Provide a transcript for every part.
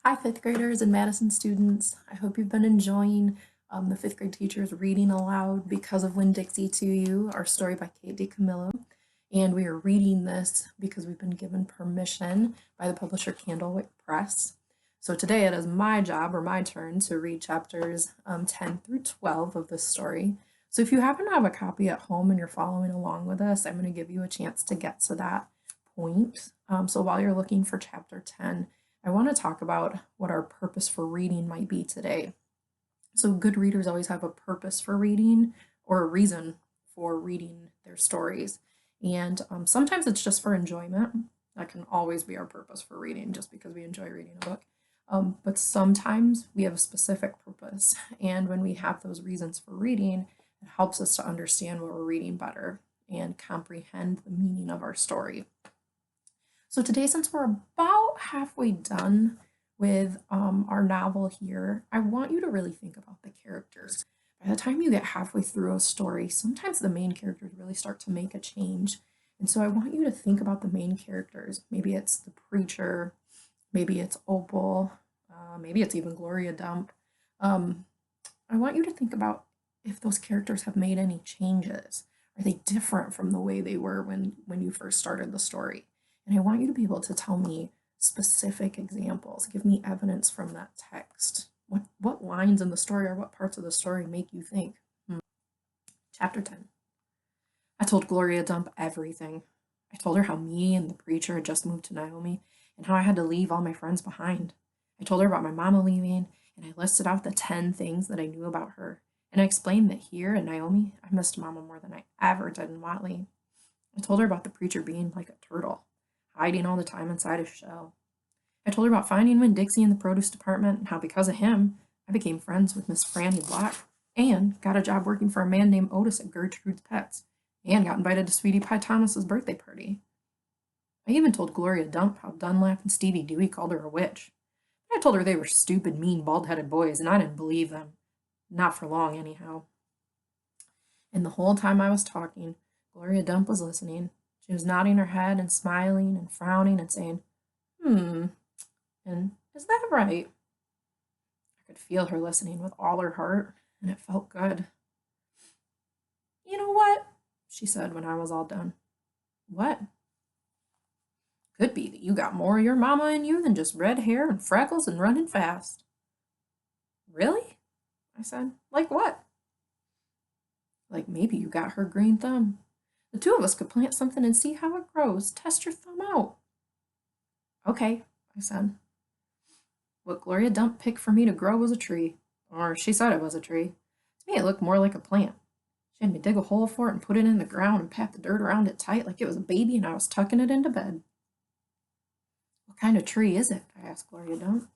Hi, fifth graders and Madison students. I hope you've been enjoying the fifth grade teachers reading aloud because of Winn Dixie to you, our story by Kate DeCamillo. And we are reading this because we've been given permission by the publisher Candlewick Press. So today it is my job or my turn to read chapters 10 through 12 of this story. So if you happen to have a copy at home and you're following along with us, I'm going to give you a chance to get to that point. So while you're looking for chapter 10, I want to talk about what our purpose for reading might be today. So good readers always have a purpose for reading or a reason for reading their stories. And sometimes it's just for enjoyment. That can always be our purpose for reading, just because we enjoy reading a book. But sometimes we have a specific purpose. And when we have those reasons for reading, it helps us to understand what we're reading better and comprehend the meaning of our story. So today, since we're about halfway done with our novel here, I want you to really think about the characters. By the time you get halfway through a story, sometimes the main characters really start to make a change. And so I want you to think about the main characters. Maybe it's the preacher, maybe it's Opal, maybe it's even Gloria Dump. I want you to think about if those characters have made any changes. Are they different from the way they were when you first started the story? And I want you to be able to tell me specific examples. Give me evidence from that text. What lines in the story or what parts of the story make you think? Chapter 10. I told Gloria Dump everything. I told her how me and the preacher had just moved to Naomi and how I had to leave all my friends behind. I told her about my mama leaving, and I listed out the 10 things that I knew about her. And I explained that here in Naomi, I missed Mama more than I ever did in Watley. I told her about the preacher being like a turtle, hiding all the time inside his shell. I told her about finding Winn Dixie in the produce department and how because of him, I became friends with Miss Franny Black and got a job working for a man named Otis at Gertrude's Pets and got invited to Sweetie Pie Thomas's birthday party. I even told Gloria Dump how Dunlap and Stevie Dewey called her a witch. I told her they were stupid, mean, bald-headed boys, and I didn't believe them. Not for long, anyhow. And the whole time I was talking, Gloria Dump was listening. She was nodding her head and smiling and frowning and saying, and is that right? I could feel her listening with all her heart, and it felt good. You know what? She said when I was all done. What? Could be that you got more of your mama in you than just red hair and freckles and running fast. Really? I said. Like what? Like maybe you got her green thumb. The two of us could plant something and see how it grows. Test your thumb out. Okay, I said. What Gloria Dump picked for me to grow was a tree. Or she said it was a tree. To me, it looked more like a plant. She had me dig a hole for it and put it in the ground and pat the dirt around it tight like it was a baby and I was tucking it into bed. What kind of tree is it? I asked Gloria Dump.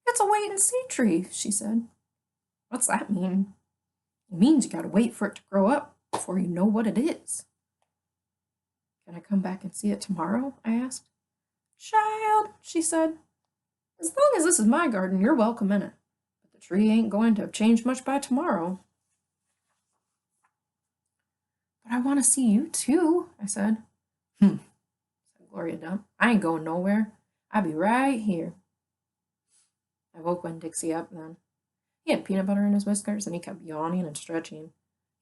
It's a wait and see tree, she said. What's that mean? It means you gotta wait for it to grow up before you know what it is. Can I come back and see it tomorrow? I asked. Child, she said, as long as this is my garden, you're welcome in it. But the tree ain't going to have changed much by tomorrow. But I want to see you too, I said. Said Gloria Dump. I ain't going nowhere. I'll be right here. I woke Winn Dixie up then. He had peanut butter in his whiskers and he kept yawning and stretching.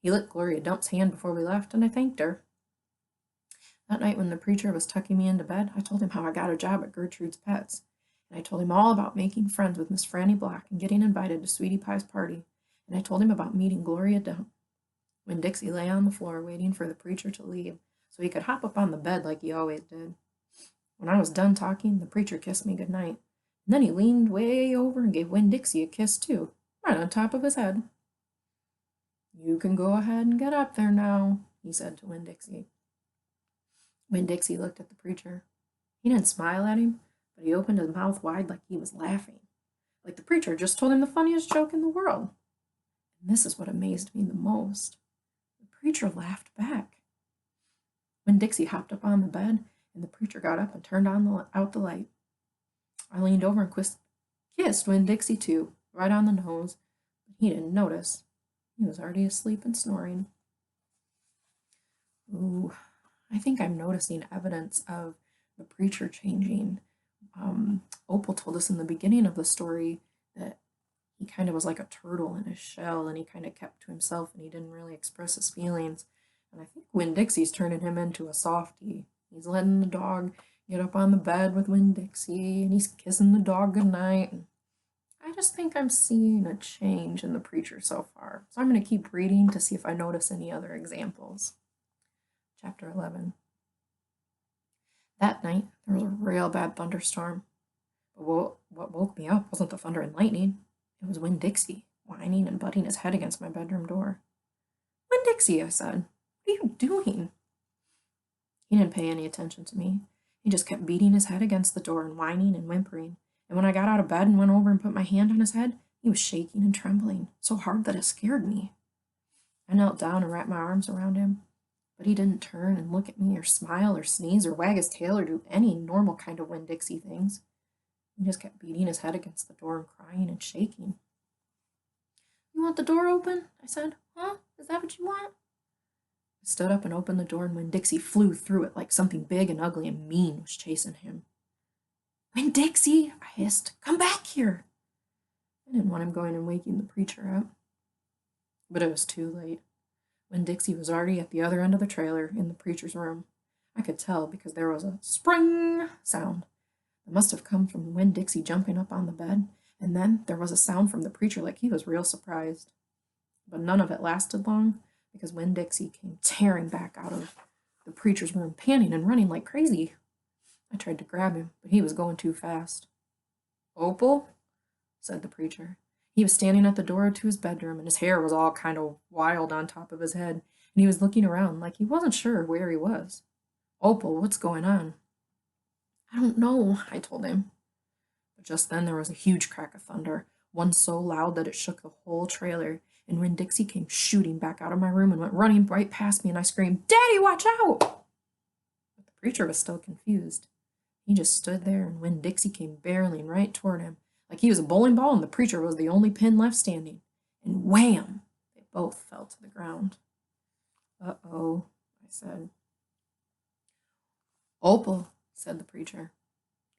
He licked Gloria Dump's hand before we left and I thanked her. That night when the preacher was tucking me into bed, I told him how I got a job at Gertrude's Pets. And I told him all about making friends with Miss Franny Black and getting invited to Sweetie Pie's party. And I told him about meeting Gloria Dump. Winn Dixie lay on the floor waiting for the preacher to leave so he could hop up on the bed like he always did. When I was done talking, the preacher kissed me goodnight. And then he leaned way over and gave Winn Dixie a kiss too, right on top of his head. You can go ahead and get up there now, he said to Winn Dixie. Winn Dixie looked at the preacher. He didn't smile at him, but he opened his mouth wide like he was laughing, like the preacher just told him the funniest joke in the world. And this is what amazed me the most. The preacher laughed back. Winn Dixie hopped up on the bed, and the preacher got up and turned out the light. I leaned over and kissed Winn Dixie too, right on the nose, but he didn't notice. He was already asleep and snoring. Ooh, I think I'm noticing evidence of the preacher changing. Opal told us in the beginning of the story that he kind of was like a turtle in his shell, and he kind of kept to himself and he didn't really express his feelings. And I think Winn Dixie's turning him into a softie. He's letting the dog get up on the bed with Winn Dixie, and he's kissing the dog goodnight. And I just think I'm seeing a change in the preacher so far. So I'm going to keep reading to see if I notice any other examples. Chapter 11. That night, there was a real bad thunderstorm. But what woke me up wasn't the thunder and lightning. It was Winn Dixie, whining and butting his head against my bedroom door. "Winn Dixie," I said, "what are you doing?" He didn't pay any attention to me. He just kept beating his head against the door and whining and whimpering. And when I got out of bed and went over and put my hand on his head, he was shaking and trembling, so hard that it scared me. I knelt down and wrapped my arms around him, but he didn't turn and look at me or smile or sneeze or wag his tail or do any normal kind of Winn Dixie things. He just kept beating his head against the door and crying and shaking. "You want the door open?" I said. "Huh? Is that what you want?" I stood up and opened the door, and Winn Dixie flew through it like something big and ugly and mean was chasing him. "Winn Dixie," I hissed, "come back here." I didn't want him going and waking the preacher up. But it was too late. Winn Dixie was already at the other end of the trailer in the preacher's room. I could tell because there was a spring sound. It must have come from Winn Dixie jumping up on the bed, and then there was a sound from the preacher like he was real surprised. But none of it lasted long, because Winn Dixie came tearing back out of the preacher's room, panting and running like crazy. I tried to grab him, but he was going too fast. "Opal," said the preacher. He was standing at the door to his bedroom, and his hair was all kind of wild on top of his head, and he was looking around like he wasn't sure where he was. "Opal, what's going on?" "I don't know," I told him. But just then there was a huge crack of thunder, one so loud that it shook the whole trailer, and Winn Dixie came shooting back out of my room and went running right past me, and I screamed, "Daddy, watch out!" But the preacher was still confused. He just stood there, and Winn Dixie came barreling right toward him, like he was a bowling ball and the preacher was the only pin left standing. And wham! They both fell to the ground. "Uh-oh," I said. "Opal," said the preacher.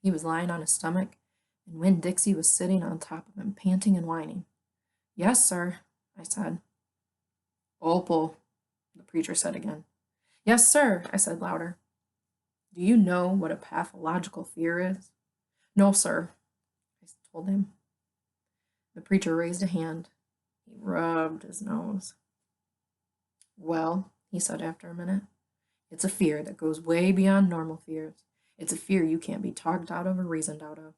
He was lying on his stomach, and Winn Dixie was sitting on top of him, panting and whining. "Yes, sir," I said. "Opal," the preacher said again. "Yes, sir," I said louder. "Do you know what a pathological fear is?" "No, sir," I told him. The preacher raised a hand. He rubbed his nose. "Well," he said after a minute, "it's a fear that goes way beyond normal fears. It's a fear you can't be talked out of or reasoned out of."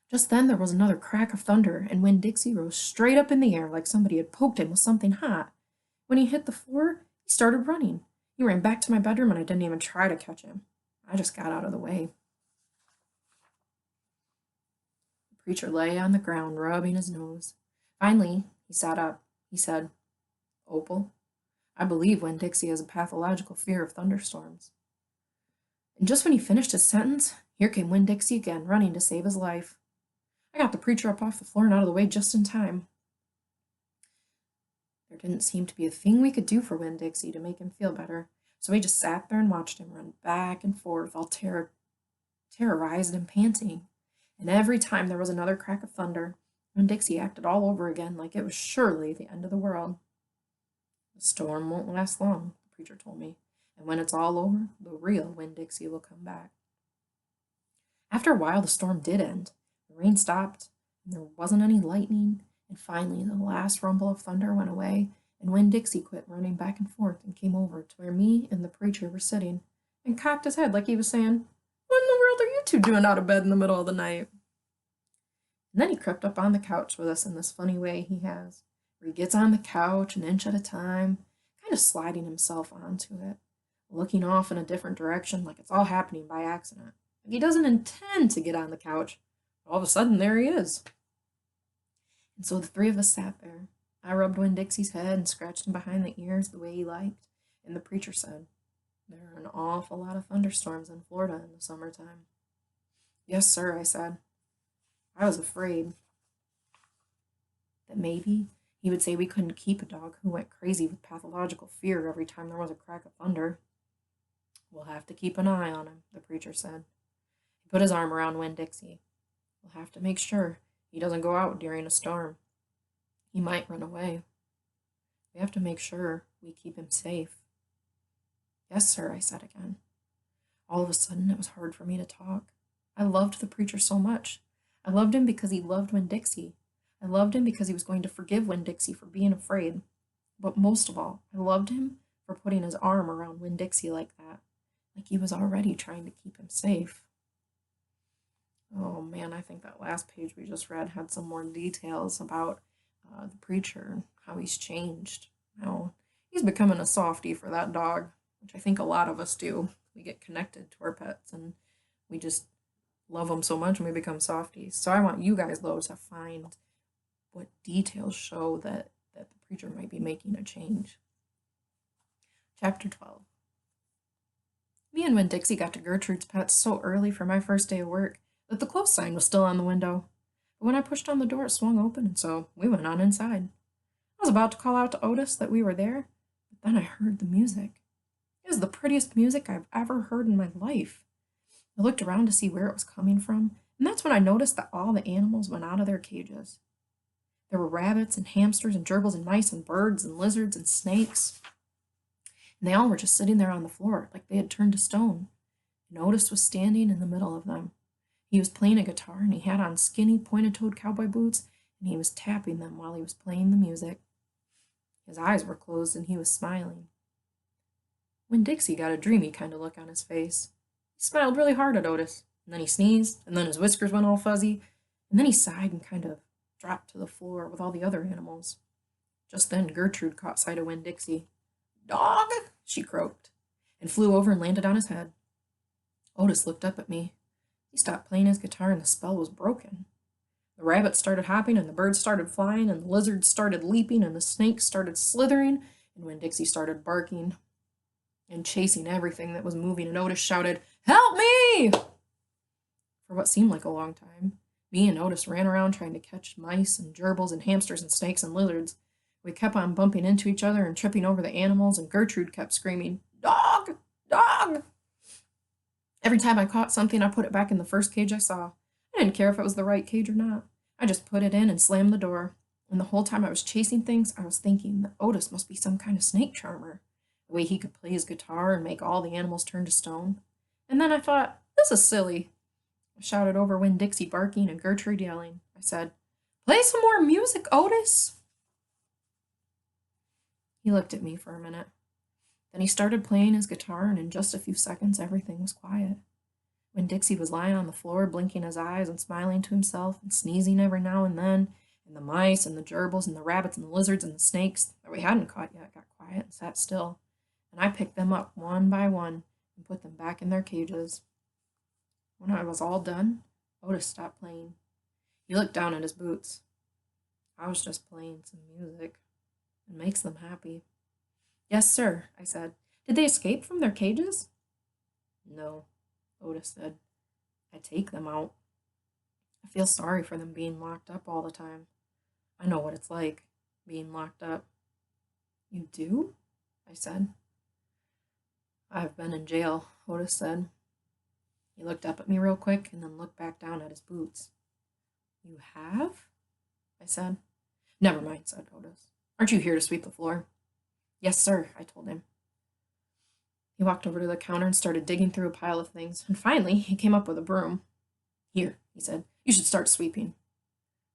Just then there was another crack of thunder, and Winn Dixie rose straight up in the air like somebody had poked him with something hot. When he hit the floor, he started running. He ran back to my bedroom, and I didn't even try to catch him. I just got out of the way. The preacher lay on the ground, rubbing his nose. Finally, he sat up. He said, "Opal, I believe Winn Dixie has a pathological fear of thunderstorms." And just when he finished his sentence, here came Winn Dixie again, running to save his life. I got the preacher up off the floor and out of the way just in time. There didn't seem to be a thing we could do for Winn Dixie to make him feel better, so we just sat there and watched him run back and forth, all terrorized and panting. And every time there was another crack of thunder, Winn Dixie acted all over again like it was surely the end of the world. "The storm won't last long," the preacher told me, "and when it's all over, the real Winn Dixie will come back." After a while, the storm did end. The rain stopped, and there wasn't any lightning, and finally the last rumble of thunder went away, and Winn Dixie quit running back and forth and came over to where me and the preacher were sitting, and cocked his head like he was saying, "What in the world are you two doing out of bed in the middle of the night?" And then he crept up on the couch with us in this funny way he has, where he gets on the couch an inch at a time, kind of sliding himself onto it, looking off in a different direction like it's all happening by accident. Like he doesn't intend to get on the couch. All of a sudden, there he is. And so the three of us sat there. I rubbed Winn Dixie's head and scratched him behind the ears the way he liked, and the preacher said, "There are an awful lot of thunderstorms in Florida in the summertime." "Yes, sir," I said. I was afraid that maybe he would say we couldn't keep a dog who went crazy with pathological fear every time there was a crack of thunder. "We'll have to keep an eye on him," the preacher said. He put his arm around Winn Dixie. We'll have to make sure he doesn't go out during a storm. He might run away. We have to make sure we keep him safe. Yes, sir, I said again. All of a sudden, it was hard for me to talk. I loved the preacher so much. I loved him because he loved Winn Dixie. I loved him because he was going to forgive Winn Dixie for being afraid. But most of all, I loved him for putting his arm around Winn Dixie like that, like he was already trying to keep him safe. Oh man, I think that last page we just read had some more details about the preacher and how he's changed. Now, he's becoming a softie for that dog, which I think a lot of us do. We get connected to our pets and we just love them so much and we become softies. So I want you guys, though, to find what details show that the preacher might be making a change. Chapter 12. Me and Winn Dixie got to Gertrude's Pets so early for my first day of work that the close sign was still on the window. But when I pushed on the door, it swung open, and so we went on inside. I was about to call out to Otis that we were there, but then I heard the music. It was the prettiest music I've ever heard in my life. I looked around to see where it was coming from, and that's when I noticed that all the animals went out of their cages. There were rabbits and hamsters and gerbils and mice and birds and lizards and snakes. And they all were just sitting there on the floor like they had turned to stone. And Otis was standing in the middle of them. He was playing a guitar and he had on skinny pointed-toed cowboy boots and he was tapping them while he was playing the music. His eyes were closed and he was smiling. Winn Dixie got a dreamy kind of look on his face. He smiled really hard at Otis, and then he sneezed, and then his whiskers went all fuzzy, and then he sighed and kind of dropped to the floor with all the other animals. Just then Gertrude caught sight of Winn Dixie. "Dog!" she croaked, and flew over and landed on his head. Otis looked up at me. He stopped playing his guitar and the spell was broken. The rabbits started hopping and the birds started flying and the lizards started leaping and the snakes started slithering and Winn Dixie started barking and chasing everything that was moving, and Otis shouted, "Help me!" For what seemed like a long time, me and Otis ran around trying to catch mice and gerbils and hamsters and snakes and lizards. We kept on bumping into each other and tripping over the animals, and Gertrude kept screaming, "Dog! Dog!" Every time I caught something, I put it back in the first cage I saw. I didn't care if it was the right cage or not. I just put it in and slammed the door. And the whole time I was chasing things, I was thinking that Otis must be some kind of snake charmer. The way he could play his guitar and make all the animals turn to stone. And then I thought, this is silly. I shouted over Winn Dixie barking and Gertrude yelling. I said, "Play some more music, Otis!" He looked at me for a minute. Then he started playing his guitar, and in just a few seconds, everything was quiet. Winn Dixie was lying on the floor, blinking his eyes and smiling to himself and sneezing every now and then, and the mice and the gerbils and the rabbits and the lizards and the snakes that we hadn't caught yet got quiet and sat still, and I picked them up one by one and put them back in their cages. When I was all done, Otis stopped playing. He looked down at his boots. I was just playing some music. It makes them happy. "Yes, sir," I said. "Did they escape from their cages?" "No," Otis said. "I take them out. I feel sorry for them being locked up all the time. I know what it's like, being locked up." "You do?" I said. "I've been in jail," Otis said. He looked up at me real quick and then looked back down at his boots. "You have?" I said. "Never mind," said Otis. "Aren't you here to sweep the floor?" "Yes, sir," I told him. He walked over to the counter and started digging through a pile of things, and finally he came up with a broom. "Here," he said, "you should start sweeping."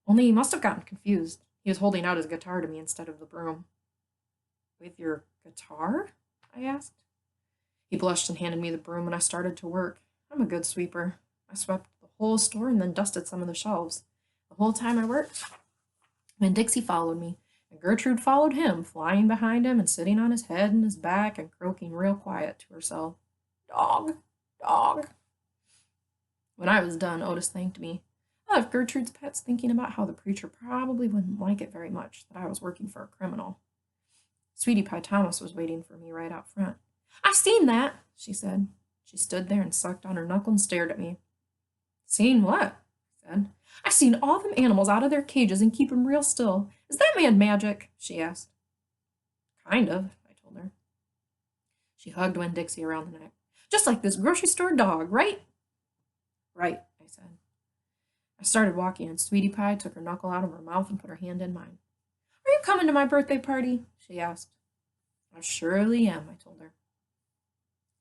Only he must have gotten confused. He was holding out his guitar to me instead of the broom. "With your guitar?" I asked. He blushed and handed me the broom, and I started to work. I'm a good sweeper. I swept the whole store and then dusted some of the shelves. The whole time I worked, Winn Dixie followed me, and Gertrude followed him, flying behind him and sitting on his head and his back and croaking real quiet to herself. "Dog! Dog!" When I was done, Otis thanked me. I left Gertrude's Pets thinking about how the preacher probably wouldn't like it very much that I was working for a criminal. Sweetie Pie Thomas was waiting for me right out front. "I seen that," she said. She stood there and sucked on her knuckle and stared at me. "Seen what?" I said. "I seen all them animals out of their cages and keep 'em real still. Is that man magic?" she asked. "Kind of," I told her. She hugged Winn Dixie around the neck. "Just like this grocery store dog, right?" Right, I said. I started walking, and Sweetie Pie took her knuckle out of her mouth and put her hand in mine. Are you coming to my birthday party? She asked. I surely am, I told her.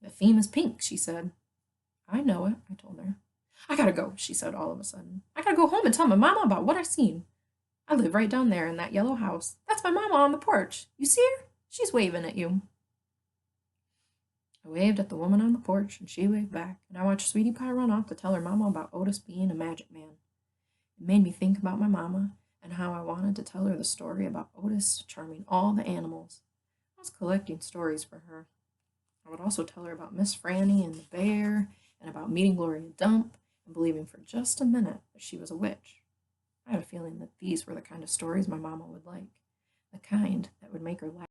The theme is pink, she said. I know it, I told her. I gotta go, she said all of a sudden. I gotta go home and tell my mama about what I seen. I live right down there in that yellow house. That's my mama on the porch. You see her? She's waving at you. I waved at the woman on the porch, and she waved back, and I watched Sweetie Pie run off to tell her mama about Otis being a magic man. It made me think about my mama and how I wanted to tell her the story about Otis charming all the animals. I was collecting stories for her. I would also tell her about Miss Franny and the bear, and about meeting Gloria Dump, and believing for just a minute that she was a witch. I had a feeling that these were the kind of stories my mama would like, the kind that would make her laugh.